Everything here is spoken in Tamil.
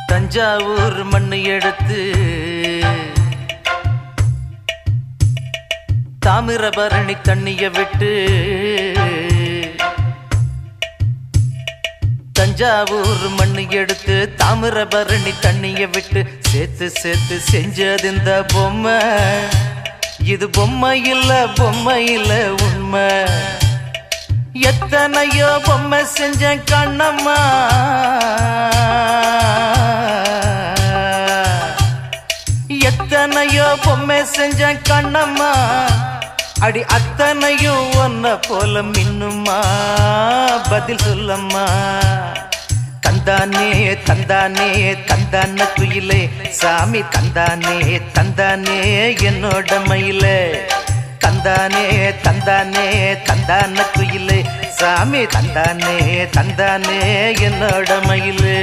தஞ்சாவூர் மண்ணு எடுத்து தாமிரபரணி தண்ணிய விட்டு தஞ்சாவூர் மண்ணு எடுத்து தாமிரபரணி தண்ணிய விட்டு சேர்த்து சேர்த்து செஞ்சது இந்த பொம்மை. இது பொம்மை இல்ல உண்மை. எத்தனையோ பொம்மை செஞ்ச கண்ணம்மா, எத்தனையோ பொம்மை செஞ்ச கண்ணம்மா. அடி அத்தனையும் ஒன்ன போல மின்னுமா, பதில் சொல்லம்மா. தந்தானே தந்தானே தந்தான குயிலே சாமி, தந்தானே தந்தானே என்னோட மயிலே. தந்தானே தந்தானே தந்தான குயிலே சாமி, தந்தானே தந்தானே என்னோட மயிலே.